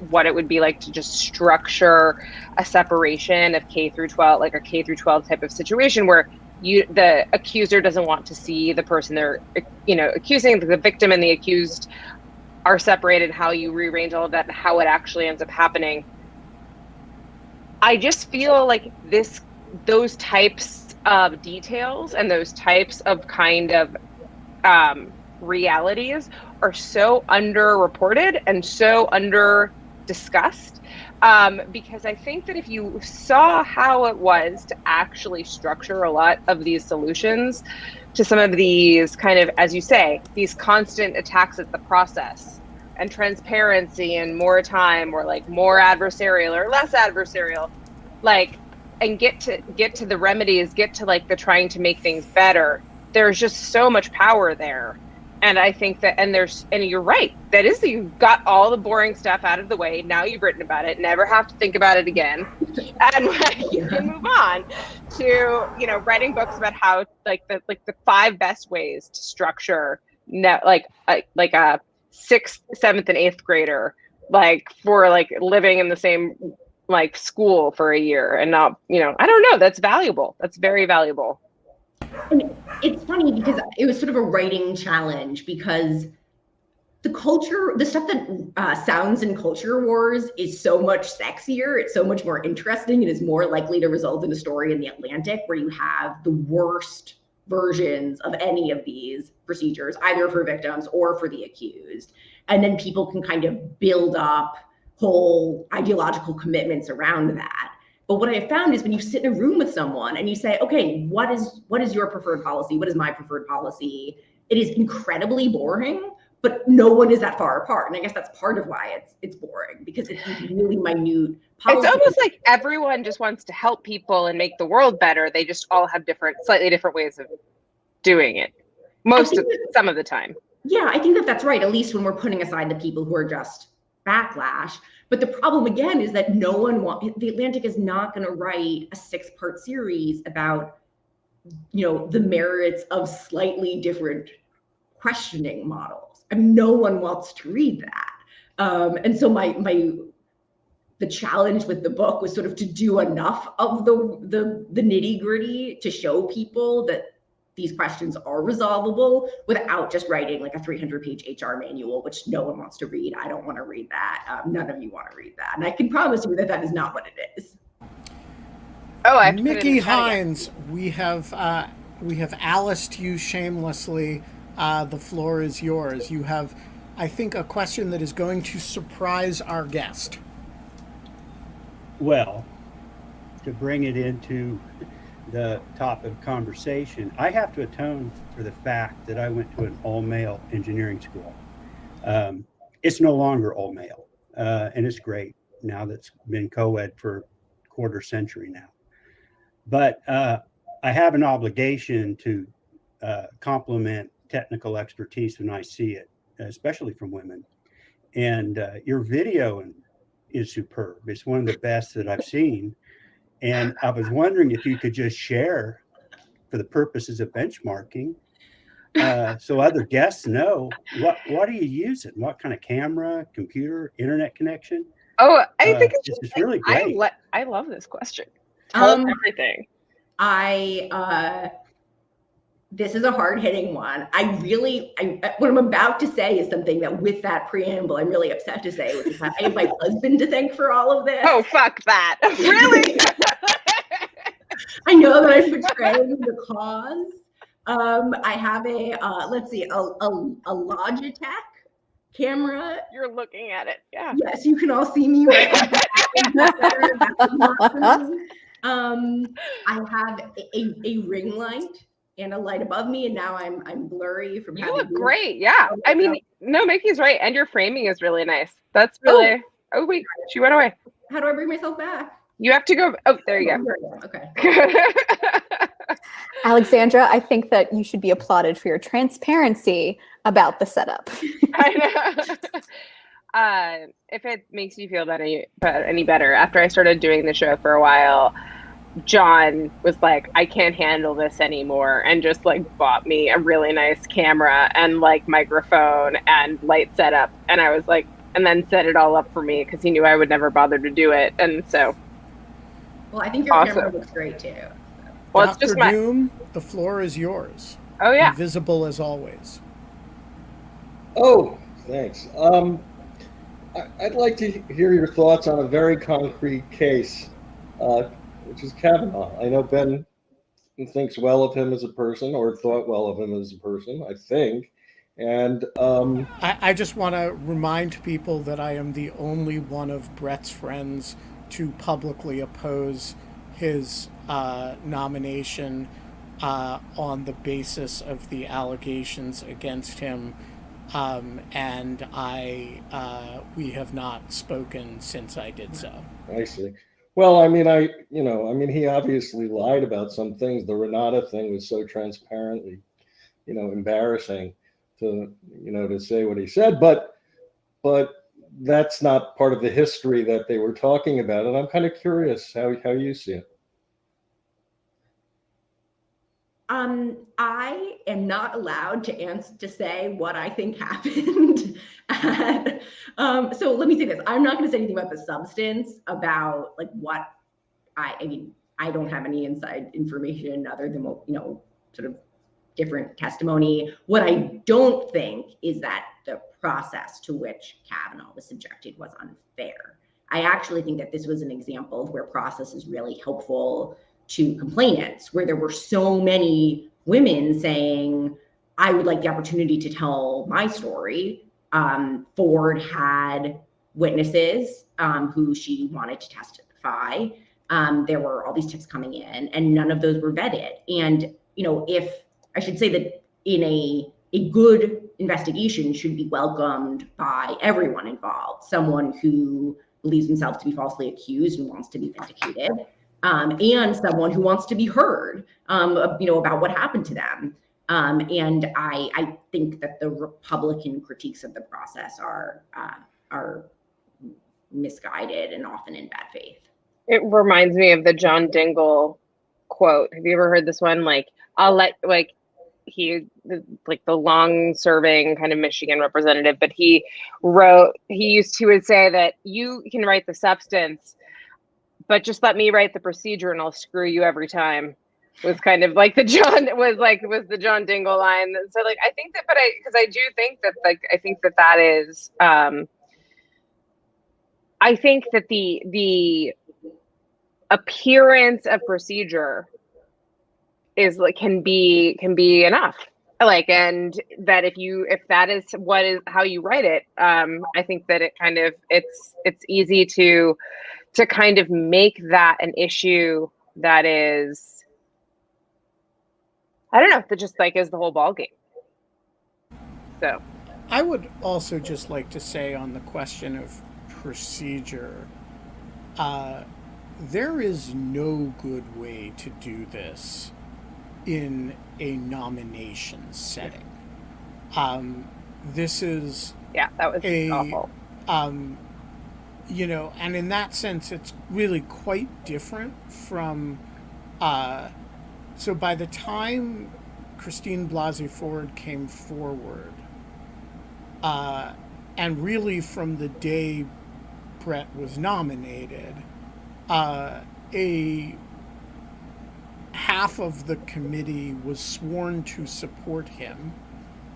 what it would be like to just structure a separation of K through 12, like a K through 12 type of situation where the accuser doesn't want to see the person they're, accusing. The victim and the accused are separated, how you rearrange all of that and how it actually ends up happening. I just feel like this those types of details and those types of kind of realities are so underreported and so under discussed, because I think that if you saw how it was to actually structure a lot of these solutions to some of these kind of, as you say, these constant attacks at the process and transparency and more time or like more adversarial or less adversarial, like, and get to the remedies, get to like the trying to make things better, there's just so much power there. And I think that, and you're right, that is, you've got all the boring stuff out of the way. Now you've written about it, never have to think about it again. And you can move on to, you know, writing books about how like the 5 best ways to structure like a 6th, 7th, and 8th grader, like for like living in the same like school for a year and not, you know, I don't know, that's valuable. That's very valuable. And it's funny because it was sort of a writing challenge, because the stuff that sounds in culture wars is so much sexier. It's so much more interesting. It is more likely to result in a story in the Atlantic where you have the worst versions of any of these procedures, either for victims or for the accused. And then people can kind of build up whole ideological commitments around that. But what I have found is when you sit in a room with someone and you say, okay, what is your preferred policy? What is my preferred policy? It is incredibly boring, but no one is that far apart. And I guess that's part of why it's boring, because it's really minute policy. It's almost like everyone just wants to help people and make the world better. They just all have slightly different ways of doing it. Some of the time. Yeah, I think that's right. At least when we're putting aside the people who are just backlash. But the problem again is that the Atlantic is not going to write a 6-part series about, you know, the merits of slightly different questioning models. I mean, no one wants to read that. And so the challenge with the book was sort of to do enough of the nitty gritty to show people that these questions are resolvable without just writing like a 300-page HR manual, which no one wants to read. I don't want to read that. None of you want to read that. And I can promise you that is not what it is. Oh, I have to Mickey Hines, we have Aliced you shamelessly. The floor is yours. You have, I think, a question that is going to surprise our guest. Well, to bring it into the topic of conversation, I have to atone for the fact that I went to an all-male engineering school. It's no longer all-male, and it's great now that's been co-ed for a quarter century now. But I have an obligation to compliment technical expertise when I see it, especially from women. And your video is superb. It's one of the best that I've seen. And I was wondering if you could just share, for the purposes of benchmarking, so other guests know, what are you using? What kind of camera, computer, internet connection? Oh, I think it's really great. I love this question. Tell us everything. This is a hard-hitting one. What I'm about to say is something that, with that preamble, I'm really upset to say, which is that I have my husband to thank for all of this. Oh, fuck that. Really? I know that I'm betraying the cause. I have a Logitech camera. You're looking at it, yeah. Yes, you can all see me right now. I have a ring light and a light above me, and now I'm blurry from you look great. Yeah, I mean, no, Mickey's right, and your framing is really nice. That's really oh wait, she went away. How do I bring myself back? You have to go. Oh, there you go. Okay. Alexandra, I think that you should be applauded for your transparency about the setup. I know. If it makes you feel any better, after I started doing the show for a while, John was like, I can't handle this anymore, and just like bought me a really nice camera and like microphone and light setup. And I was like, and then set it all up for me because he knew I would never bother to do it. And so. Well, I think your camera looks great too. Well, Dr. it's just Doom, the floor is yours. Oh yeah. Invisible as always. Oh, thanks. I'd like to hear your thoughts on a very concrete case. which is Kavanaugh. I know Ben thinks well of him as a person, or thought well of him as a person, I think. And I just want to remind people that I am the only one of Brett's friends to publicly oppose his nomination on the basis of the allegations against him. And we have not spoken since I did so. I see. Well, I mean, he obviously lied about some things. The Renata thing was so transparently, embarrassing to say what he said, but that's not part of the history that they were talking about. And I'm kind of curious how you see it. I am not allowed to say what I think happened. So let me say this. I'm not going to say anything about the substance, about like what I mean, I don't have any inside information other than, sort of different testimony. What I don't think is that the process to which Kavanaugh was subjected was unfair. I actually think that this was an example of where process is really helpful to complainants, where there were so many women saying, I would like the opportunity to tell my story. Ford had witnesses who she wanted to testify. There were all these tips coming in, and none of those were vetted. And, if I should say that in a good investigation should be welcomed by everyone involved, someone who believes themselves to be falsely accused and wants to be vindicated, and someone who wants to be heard, about what happened to them. And I think that the Republican critiques of the process are misguided and often in bad faith. It reminds me of the John Dingell quote. Have you ever heard this one? Like, the long-serving kind of Michigan representative, but he would say that you can write the substance, but just let me write the procedure and I'll screw you every time. Was kind of like the John Dingell line. So like, I think that, because I do think that, like, I think that is, I think that the appearance of procedure is like, can be enough. Like, and that if that is how you write it, I think that it kind of, it's easy to kind of make that an issue that is, I don't know, that just like is the whole ballgame. So I would also just like to say on the question of procedure, there is no good way to do this in a nomination setting. This is that was awful. And in that sense, it's really quite different from. So by the time Christine Blasey Ford came forward, and really from the day Brett was nominated, half of the committee was sworn to support him,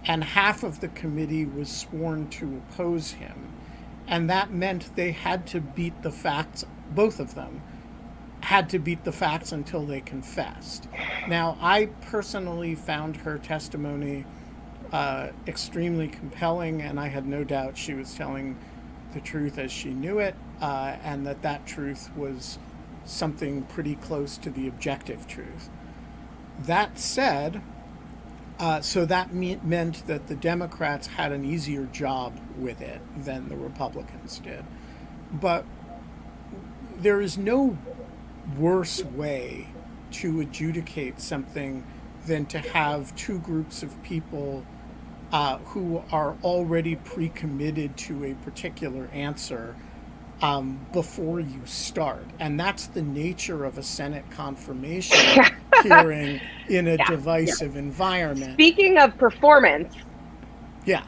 and half of the committee was sworn to oppose him. And that meant they had to beat the facts, both of them had to beat the facts until they confessed. Now, I personally found her testimony extremely compelling, and I had no doubt she was telling the truth as she knew it, and that truth was something pretty close to the objective truth. That said, so that meant that the Democrats had an easier job with it than the Republicans did. But there is no worse way to adjudicate something than to have two groups of people who are already pre-committed to a particular answer before you start. And that's the nature of a Senate confirmation hearing in a divisive environment. Speaking of performance. Yeah.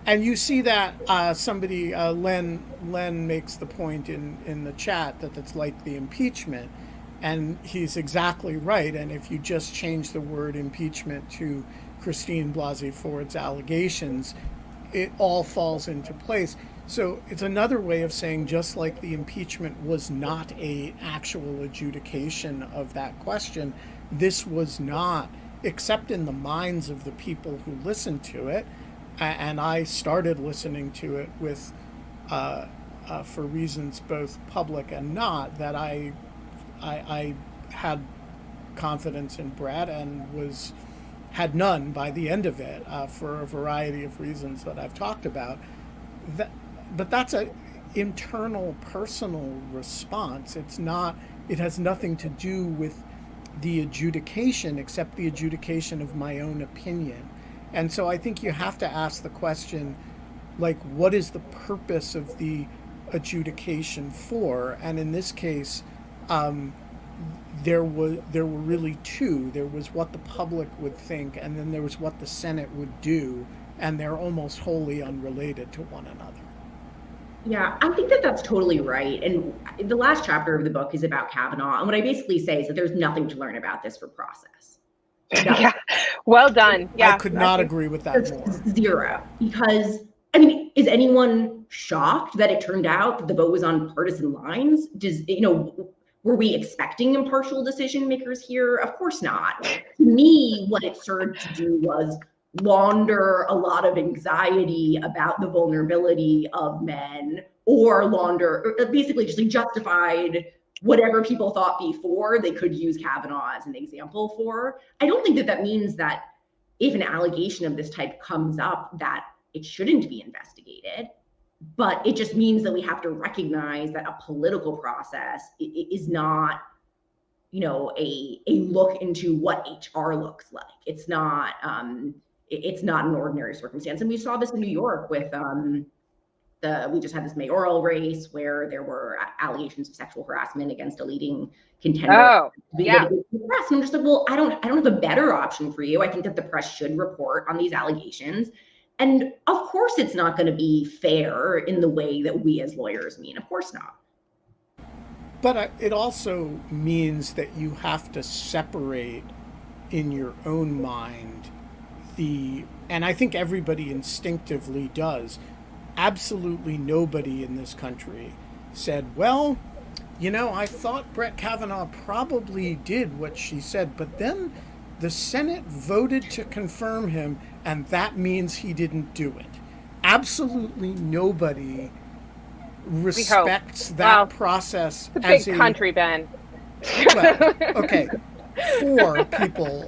And you see that somebody, Len makes the point in the chat that it's like the impeachment, and he's exactly right. And if you just change the word impeachment to Christine Blasey Ford's allegations, it all falls into place. So it's another way of saying, just like the impeachment was not a actual adjudication of that question, this was not, except in the minds of the people who listened to it. And I started listening to it with, for reasons both public and not, that I had confidence in Brett and had none by the end of it, for a variety of reasons that I've talked about. But that's an internal, personal response. It has nothing to do with the adjudication, except the adjudication of my own opinion. And so I think you have to ask the question, like, what is the purpose of the adjudication for? And in this case, there were really two. There was what the public would think, and then there was what the Senate would do, and they're almost wholly unrelated to one another. Yeah, I think that that's totally right. And the last chapter of the book is about Kavanaugh. And what I basically say is that there's nothing to learn about this for process. Yeah, well done. Yeah, I could not agree with that more. Zero. Because, I mean, is anyone shocked that it turned out that the vote was on partisan lines? Were we expecting impartial decision makers here? Of course not. To me, what it served to do was launder a lot of anxiety about the vulnerability of men, or basically just justified whatever people thought before they could use Kavanaugh as an example for. I don't think that means that if an allegation of this type comes up, that it shouldn't be investigated. But it just means that we have to recognize that a political process is not, a look into what HR looks like. It's not an ordinary circumstance. And we saw this in New York with we just had this mayoral race where there were allegations of sexual harassment against a leading contender. Oh, yeah. And I'm just like, well, I don't have a better option for you. I think that the press should report on these allegations. And of course, it's not going to be fair in the way that we as lawyers mean. Of course not. But it also means that you have to separate in your own mind and I think everybody instinctively does. Absolutely nobody in this country said, well, I thought Brett Kavanaugh probably did what she said, but then the Senate voted to confirm him, and that means he didn't do it. Absolutely nobody respects that process. It's a big country, Ben. Well, okay. 4 people,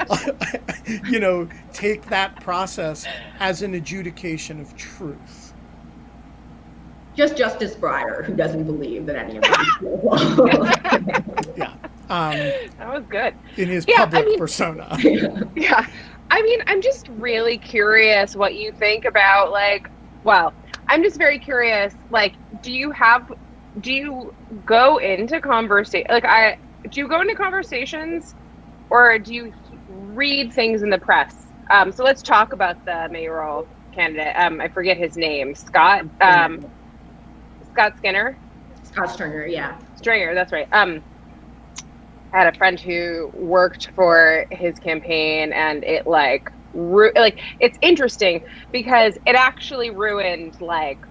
take that process as an adjudication of truth. Just Justice Breyer, who doesn't believe that any of this. Yeah. That was good. In his public persona. Yeah. I mean, I'm just really curious what you think about, I'm just very curious, do you go into conversations, or do you read things in the press? So let's talk about the mayoral candidate. I forget his name. Scott Skinner? Scott Stringer, yeah. Stringer, that's right. I had a friend who worked for his campaign, and it it's interesting because it actually ruined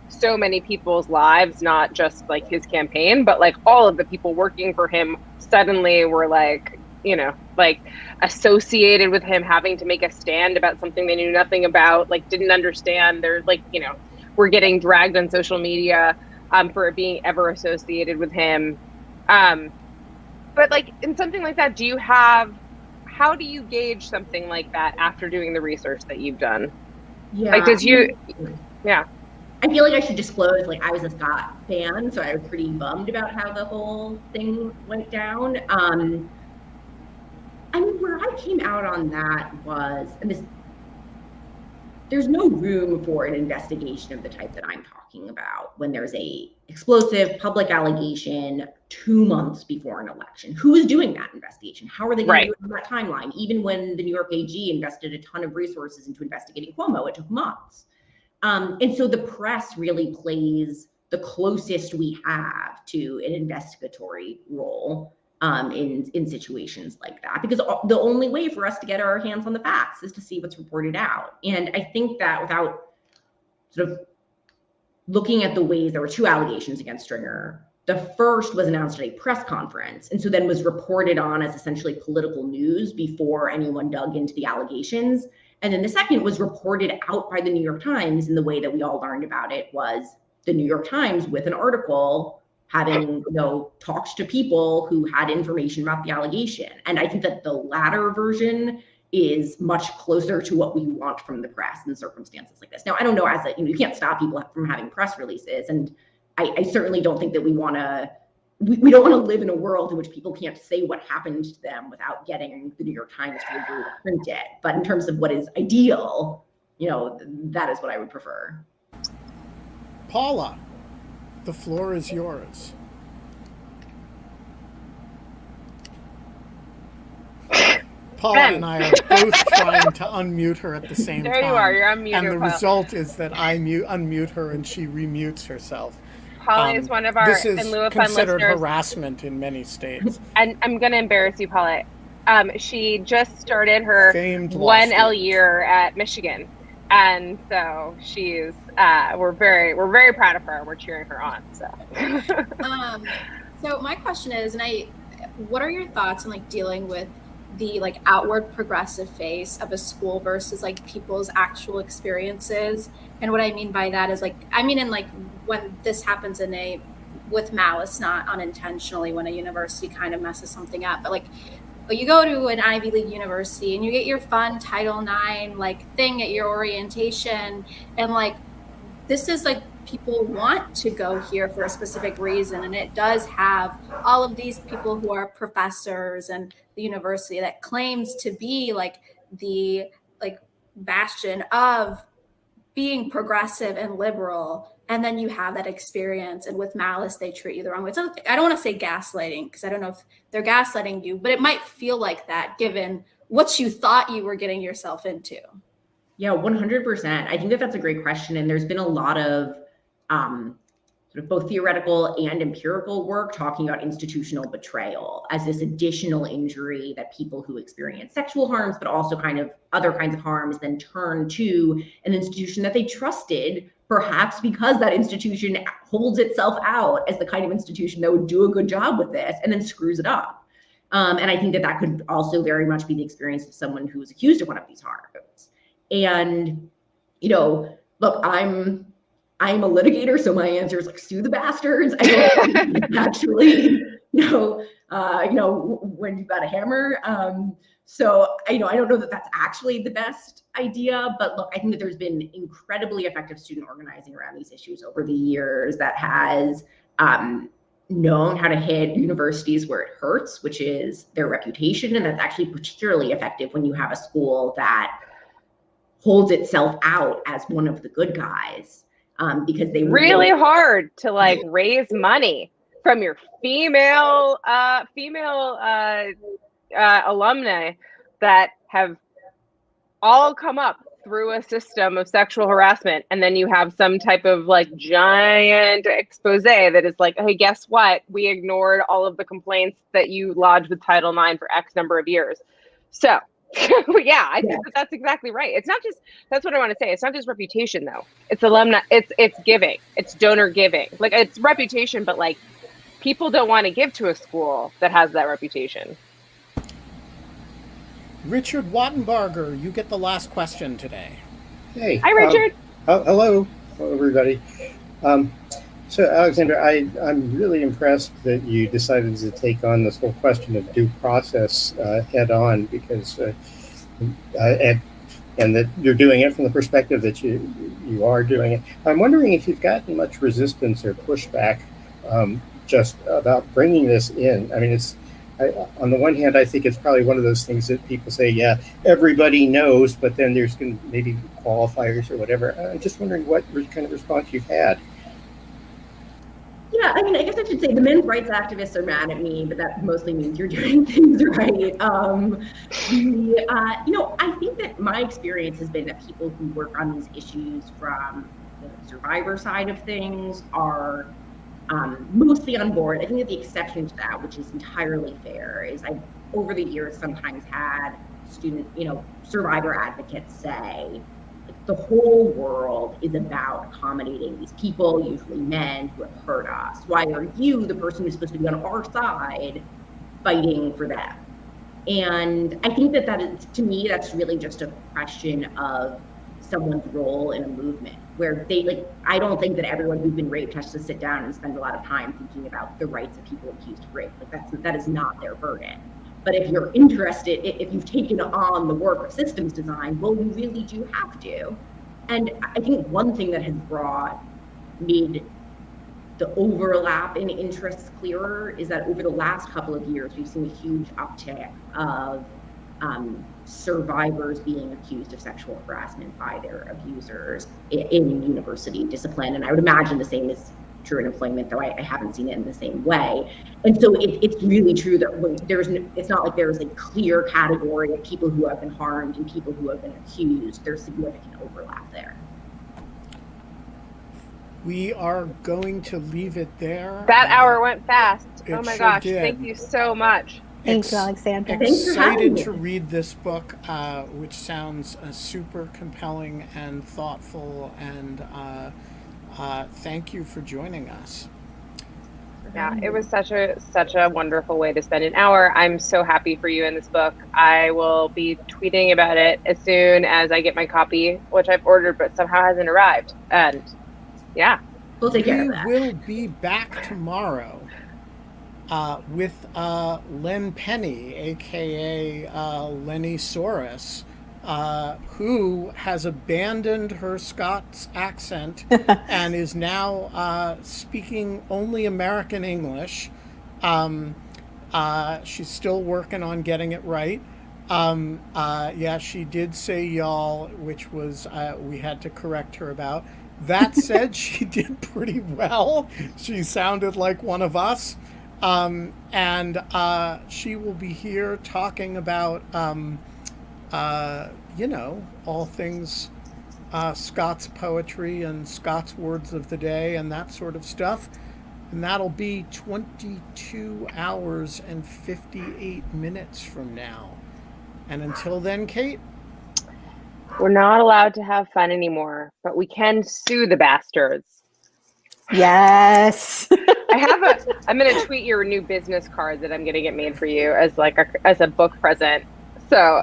so many people's lives, not just his campaign, but all of the people working for him suddenly were associated with him having to make a stand about something they knew nothing about, didn't understand. They're were getting dragged on social media for being ever associated with him. But in something like that, how do you gauge something like that after doing the research that you've done? Yeah. Yeah. I feel like I should disclose, I was a Scott fan, so I was pretty bummed about how the whole thing went down. Where I came out on that was, there's no room for an investigation of the type that I'm talking about when there's a explosive public allegation 2 months before an election. Who is doing that investigation? How are they going to do it on that timeline? Even when the New York AG invested a ton of resources into investigating Cuomo, it took months. And so the press really plays the closest we have to an investigatory role in situations like that, because the only way for us to get our hands on the facts is to see what's reported out. And I think that without sort of looking at the ways there were 2 allegations against Stringer. The first was announced at a press conference, and so then was reported on as essentially political news before anyone dug into the allegations. And then the second was reported out by the New York Times, and the way that we all learned about it was the New York Times with an article having, talked to people who had information about the allegation. And I think that the latter version is much closer to what we want from the press in circumstances like this. Now, I don't know, you can't stop people from having press releases, and I certainly don't think that we don't want to live in a world in which people can't say what happened to them without getting the New York Times to agree to print it. But in terms of what is ideal, that is what I would prefer. Paula, the floor is yours. Paula and I are both trying to unmute her at the same time. There you are, you're unmuted. And the result is that I unmute her and she remutes herself. Paula is one of our, this is in lieu of fun considered listeners. Harassment in many states. And I'm going to embarrass you, Paula. She just started her Famed 1L year at Michigan. And so she's, we're very proud of her. We're cheering her on. So my question is, what are your thoughts on like dealing with the like outward progressive face of a school versus like people's actual experiences? And what I mean by that is when this happens with malice, not unintentionally, when a university kind of messes something up, but you go to an Ivy League university and you get your fun Title IX thing at your orientation, and this is people want to go here for a specific reason, and it does have all of these people who are professors and the university that claims to be the bastion of being progressive and liberal, and then you have that experience, and with malice they treat you the wrong way. So I don't want to say gaslighting, because I don't know if they're gaslighting you, but it might feel like that given what you thought you were getting yourself into. Yeah, 100%. I think that that's a great question, and there's been a lot of sort of both theoretical and empirical work talking about institutional betrayal as this additional injury that people who experience sexual harms, but also kind of other kinds of harms, then turn to an institution that they trusted, perhaps because that institution holds itself out as the kind of institution that would do a good job with this, and then screws it up. And I think that that could also very much be the experience of someone who was accused of one of these harms. And, look, I'm a litigator, so my answer is sue the bastards. I don't actually when you've got a hammer. So I don't know that that's actually the best idea, but look, I think that there's been incredibly effective student organizing around these issues over the years that has known how to hit universities where it hurts, which is their reputation. And that's actually particularly effective when you have a school that holds itself out as one of the good guys. Because they really hard to raise money from your female alumni that have all come up through a system of sexual harassment, and then you have some type of giant expose that is hey, guess what? We ignored all of the complaints that you lodged with Title IX for X number of years. So yeah, I think that's exactly right. It's not just, that's what I want to say. It's not just reputation though. It's alumni, it's giving, it's donor giving. It's reputation, but people don't want to give to a school that has that reputation. Richard Wattenbarger, you get the last question today. Hey. Hi, Richard. Hello, everybody. So, Alexandra, I'm really impressed that you decided to take on this whole question of due process head on, because and that you're doing it from the perspective that you are doing it. I'm wondering if you've gotten much resistance or pushback just about bringing this in. I mean, on the one hand, I think it's probably one of those things that people say, yeah, everybody knows, but then there's going to maybe qualifiers or whatever. I'm just wondering what kind of response you've had. Yeah, I guess I should say the men's rights activists are mad at me, but that mostly means you're doing things right. I think that my experience has been that people who work on these issues from the survivor side of things are mostly on board. I think that the exception to that, which is entirely fair, is I've over the years sometimes had survivor advocates say, the whole world is about accommodating these people, usually men, who have hurt us. Why are you, the person who's supposed to be on our side, fighting for them? And I think that is, to me, that's really just a question of someone's role in a movement where I don't think that everyone who's been raped has to sit down and spend a lot of time thinking about the rights of people accused of rape. That is not their burden. But if you're interested, if you've taken on the work of systems design, well, you really do have to. And I think one thing that has made the overlap in interests clearer is that over the last couple of years, we've seen a huge uptick of survivors being accused of sexual harassment by their abusers in university discipline. And I would imagine the same is true in employment, though I haven't seen it in the same way. And so it's really true that it's not like there's a clear category of people who have been harmed and people who have been accused. There's significant overlap there. We are going to leave it there. That hour went fast. Oh my sure gosh. did. Thank you so much. Thank you, Alexandra. Excited to read this book, which sounds super compelling and thoughtful, and thank you for joining us. Yeah, it was such a wonderful way to spend an hour. I'm so happy for you in this book. I will be tweeting about it as soon as I get my copy, which I've ordered but somehow hasn't arrived. And yeah, we'll take care of that. We will be back tomorrow with Len Penny, aka Lenny Soros, who has abandoned her Scots accent and is now speaking only American English. She's still working on getting it right. Yeah, she did say y'all, which was we had to correct her about. That said, she did pretty well. She sounded like one of us. And she will be here talking about, all things Scots poetry and Scots words of the day and that sort of stuff. And that'll be 22 hours and 58 minutes from now. And until then, Kate? We're not allowed to have fun anymore, but we can sue the bastards. Yes. I'm going to tweet your new business card that I'm going to get made for you as a book present. So